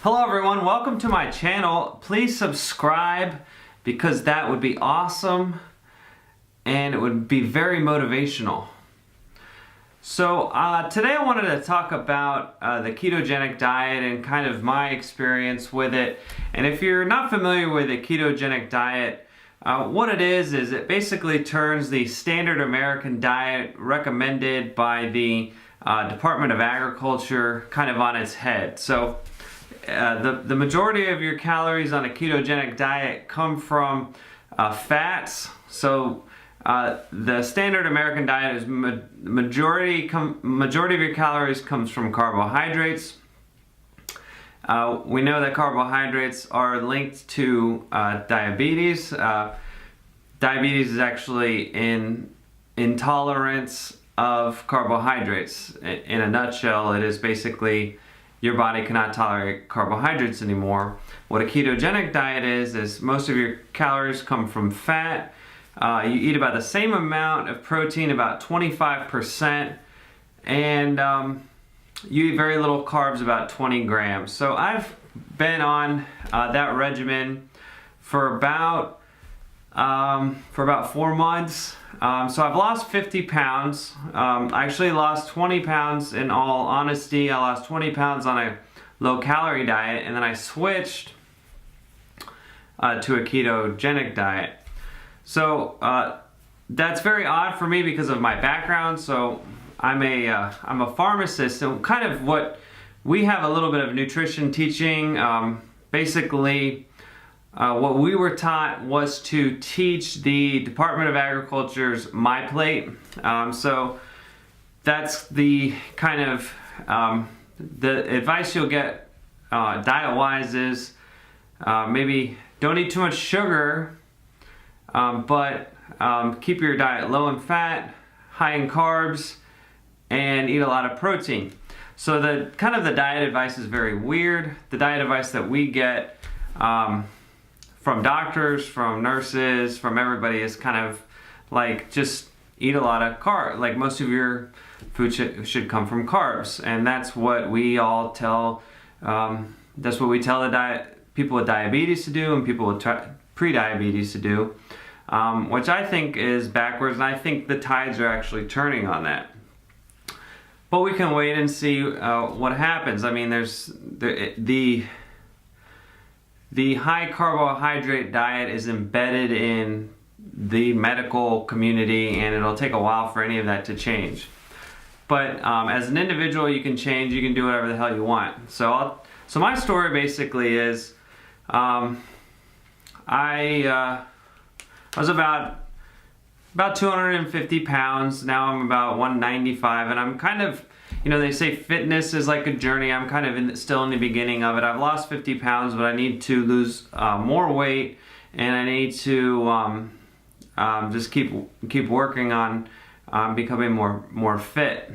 Hello everyone, welcome to my channel. Please subscribe because that would be awesome and it would be very motivational. So today I wanted to talk about the ketogenic diet and kind of my experience with it. And if you're not familiar with a ketogenic diet, what it is it basically turns the standard American diet recommended by the Department of Agriculture kind of on its head. So the majority of your calories on a ketogenic diet come from fats. So the standard American diet is majority of your calories comes from carbohydrates. We know that carbohydrates are linked to diabetes. Diabetes is actually intolerance of carbohydrates. In a nutshell, it is basically your body cannot tolerate carbohydrates anymore. What a ketogenic diet is most of your calories come from fat. You eat about the same amount of protein, about 25%, and you eat very little carbs, about 20 grams. So I've been on that regimen for about 4 months. So I've lost 50 pounds. I actually lost 20 pounds in all honesty. I lost 20 pounds on a low calorie diet, and then I switched to a ketogenic diet. So that's very odd for me because of my background. So I'm a pharmacist, and kind of what we have a little bit of nutrition teaching. Basically, what we were taught was to teach the Department of Agriculture's My Plate. So that's the kind of the advice you'll get diet-wise is maybe don't eat too much sugar, but keep your diet low in fat, high in carbs, and eat a lot of protein. So the kind of the diet advice is very weird. The diet advice that we get from doctors, from nurses, from everybody is kind of like just eat a lot of carbs. Like most of your food should come from carbs, and that's what we all tell. That's what we tell the people with diabetes to do and people with pre-diabetes to do, which I think is backwards, and I think the tides are actually turning on that. But we can wait and see what happens. I mean, there's the high carbohydrate diet is embedded in the medical community, and it'll take a while for any of that to change. But as an individual, you can change. You can do whatever the hell you want. So my story basically is I was about 250 pounds. Now I'm about 195, and I'm kind of, they say fitness is like a journey. I'm kind of still in the beginning of it. I've lost 50 pounds, but I need to lose more weight, and I need to just keep working on becoming more fit.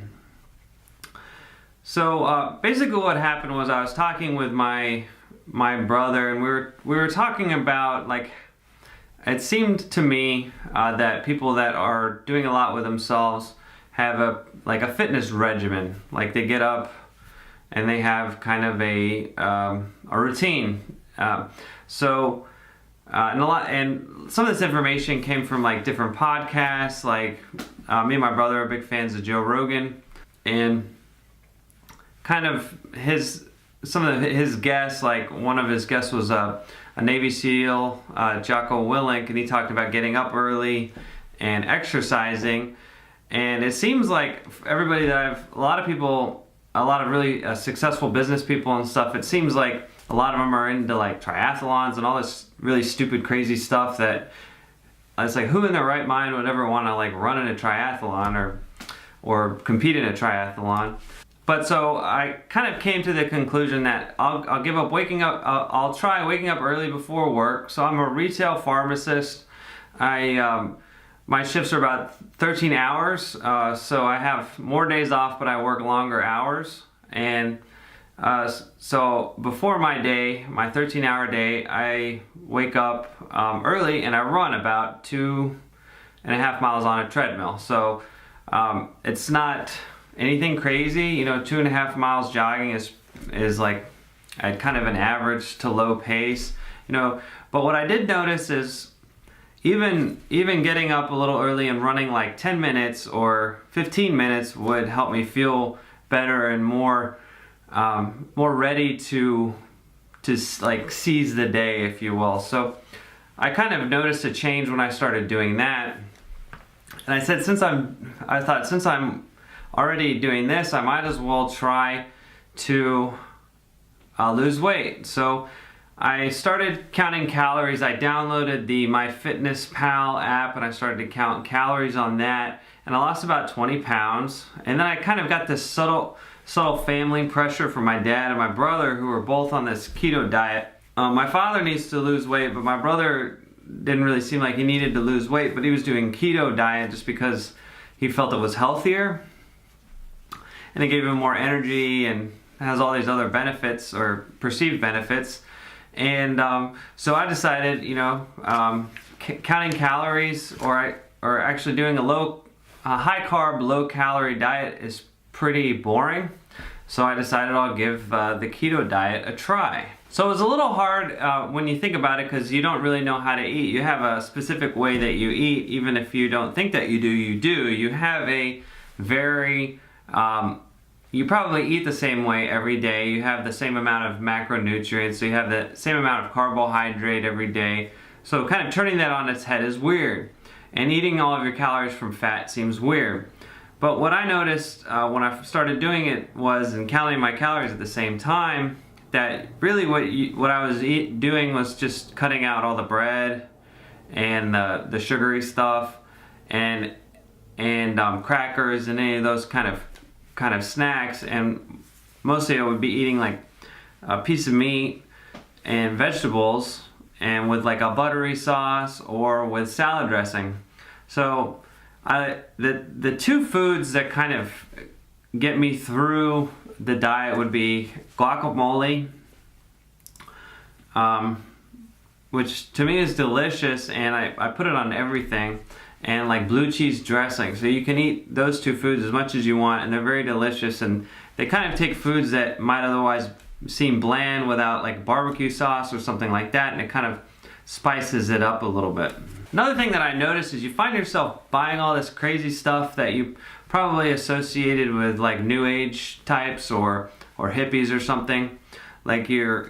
So basically what happened was I was talking with my brother, and we were talking about, like, it seemed to me that people that are doing a lot with themselves have a fitness regimen. Like they get up and they have kind of a routine. And some of this information came from like different podcasts. Like me and my brother are big fans of Joe Rogan, and kind of some of his guests, like one of his guests was a Navy SEAL, Jocko Willink, and he talked about getting up early and exercising. And it seems like everybody a lot of really successful business people and stuff, it seems like a lot of them are into like triathlons and all this really stupid, crazy stuff that it's like, who in their right mind would ever want to like run in a triathlon or compete in a triathlon? But so I kind of came to the conclusion that I'll give up waking up. I'll try waking up early before work. So I'm a retail pharmacist. My shifts are about 13 hours, so I have more days off, but I work longer hours. And so before my 13-hour day, I wake up early and I run about 2.5 miles on a treadmill. So it's not anything crazy, 2.5 miles jogging is like at kind of an average to low pace, you know. But what I did notice is even getting up a little early and running like 10 minutes or 15 minutes would help me feel better and more ready to like seize the day, if you will. So I kind of noticed a change when I started doing that. And I said, since I'm already doing this, I might as well try to lose weight. So I started counting calories. I downloaded the MyFitnessPal app and I started to count calories on that. And I lost about 20 pounds. And then I kind of got this subtle family pressure from my dad and my brother, who were both on this keto diet. My father needs to lose weight, but my brother didn't really seem like he needed to lose weight, but he was doing keto diet just because he felt it was healthier and it gave him more energy and has all these other benefits or perceived benefits. And so I decided, you know, counting calories or actually doing a high carb, low calorie diet is pretty boring. So I decided I'll give the keto diet a try. So it was a little hard when you think about it, because you don't really know how to eat. You have a specific way that you eat, even if you don't think that you do, you do. You have a very, you probably eat the same way every day. You have the same amount of macronutrients, so you have the same amount of carbohydrate every day. So kind of turning that on its head is weird. And eating all of your calories from fat seems weird. But what I noticed when I started doing it was, and counting my calories at the same time, that really what I was doing was just cutting out all the bread and the sugary stuff and crackers and any of those kind of snacks, and mostly I would be eating like a piece of meat and vegetables, and with like a buttery sauce or with salad dressing. So the two foods that kind of get me through the diet would be guacamole, which to me is delicious, and I put it on everything, and like blue cheese dressing. So you can eat those two foods as much as you want, and they're very delicious, and they kind of take foods that might otherwise seem bland without like barbecue sauce or something like that, and it kind of spices it up a little bit. Another thing that I noticed is you find yourself buying all this crazy stuff that you probably associated with like new age types or hippies or something. Like you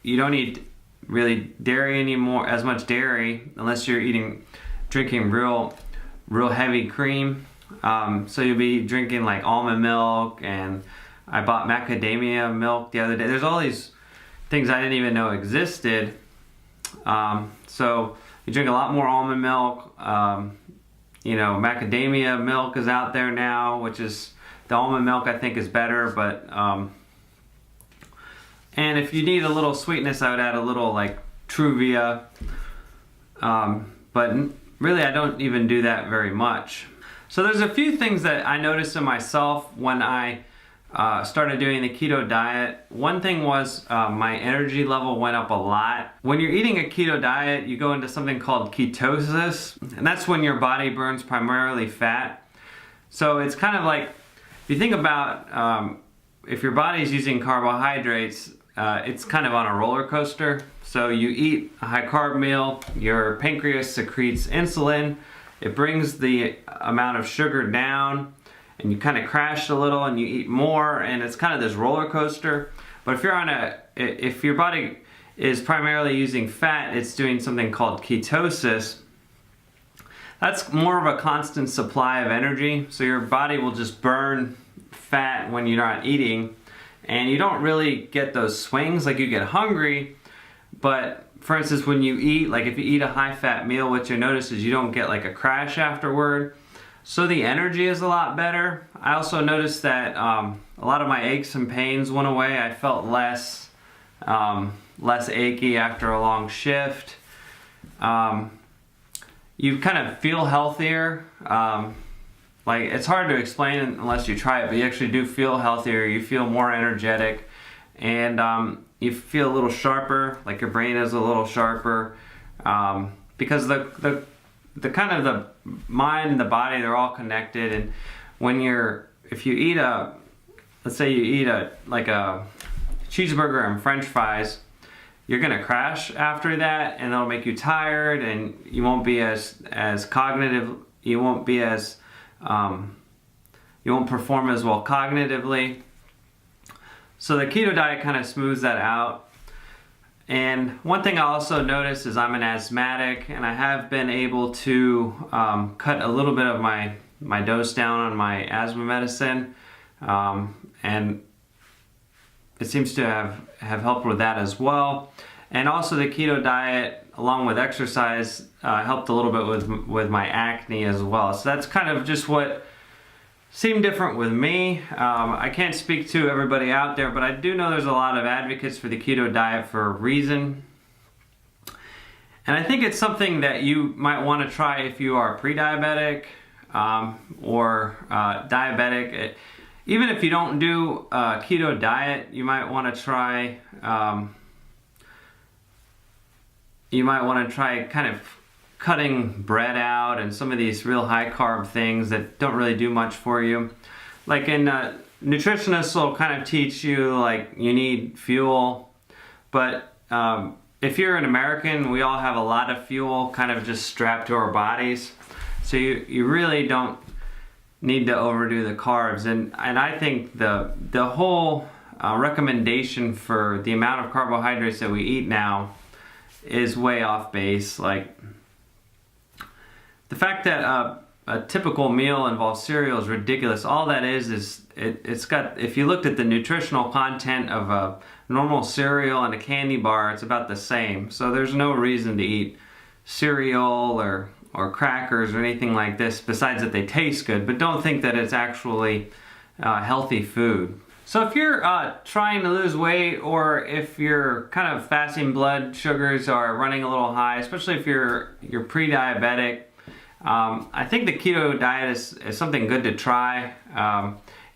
don't eat really dairy anymore, as much dairy, unless you're drinking real heavy cream. So you'll be drinking like almond milk, and I bought macadamia milk the other day. There's all these things I didn't even know existed. So you drink a lot more almond milk. You know, macadamia milk is out there now, which is, the almond milk I think is better, but and if you need a little sweetness, I would add a little like Truvia, but really I don't even do that very much. So there's a few things that I noticed in myself when I started doing the keto diet. One thing was my energy level went up a lot. When you're eating a keto diet, you go into something called ketosis, and that's when your body burns primarily fat. So it's kind of like, if you think about if your body's using carbohydrates, it's kind of on a roller coaster. So you eat a high carb meal, your pancreas secretes insulin, it brings the amount of sugar down, and you kind of crash a little and you eat more, and it's kind of this roller coaster. But if your body is primarily using fat, it's doing something called ketosis. That's more of a constant supply of energy, so your body will just burn fat when you're not eating, and you don't really get those swings. Like, you get hungry, but for instance, when you eat, like if you eat a high fat meal, what you notice is you don't get like a crash afterward. So the energy is a lot better. I also noticed that a lot of my aches and pains went away. I felt less achy after a long shift. You kind of feel healthier. Like, it's hard to explain unless you try it, but you actually do feel healthier. You feel more energetic, and you feel a little sharper. Like, your brain is a little sharper, because the kind of the mind and the body, they're all connected. And if you eat let's say you eat a cheeseburger and french fries, you're gonna crash after that, and it'll make you tired, and you won't be as cognitive, you won't perform as well cognitively. So the keto diet kind of smooths that out. And one thing I also noticed is I'm an asthmatic, and I have been able to cut a little bit of my dose down on my asthma medicine, and it seems to have helped with that as well. And also the keto diet, along with exercise, helped a little bit with my acne as well. So that's kind of just what seemed different with me. I can't speak to everybody out there, but I do know there's a lot of advocates for the keto diet for a reason. And I think it's something that you might want to try if you are pre-diabetic or diabetic. Even if you don't do a keto diet, you might want to try kind of cutting bread out and some of these real high carb things that don't really do much for you. Like in nutritionists will kind of teach you like you need fuel, but if you're an American, we all have a lot of fuel kind of just strapped to our bodies, so you really don't need to overdo the carbs. And I think the whole recommendation for the amount of carbohydrates that we eat now is way off base. Like the fact that a typical meal involves cereal is ridiculous. All that is it's got, if you looked at the nutritional content of a normal cereal and a candy bar, it's about the same. So there's no reason to eat cereal or crackers or anything like this, besides that they taste good, but don't think that it's actually healthy food. So if you're trying to lose weight, or if your kind of fasting blood sugars are running a little high, especially if you're pre-diabetic, I think the keto diet is something good to try.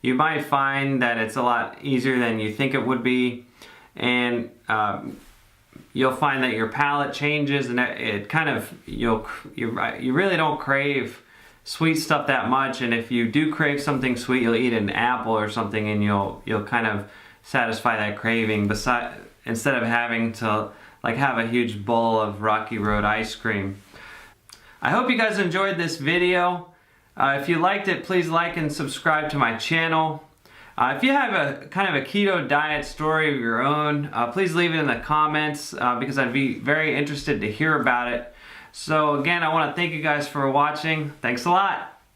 You might find that it's a lot easier than you think it would be, and you'll find that your palate changes, and it kind of, you really don't crave sweet stuff that much. And if you do crave something sweet, you'll eat an apple or something, and you'll kind of satisfy that craving, instead of having to like have a huge bowl of Rocky Road ice cream. I hope you guys enjoyed this video. If you liked it, please like and subscribe to my channel. If you have a kind of a keto diet story of your own, please leave it in the comments, because I'd be very interested to hear about it. So again, I want to thank you guys for watching. Thanks a lot.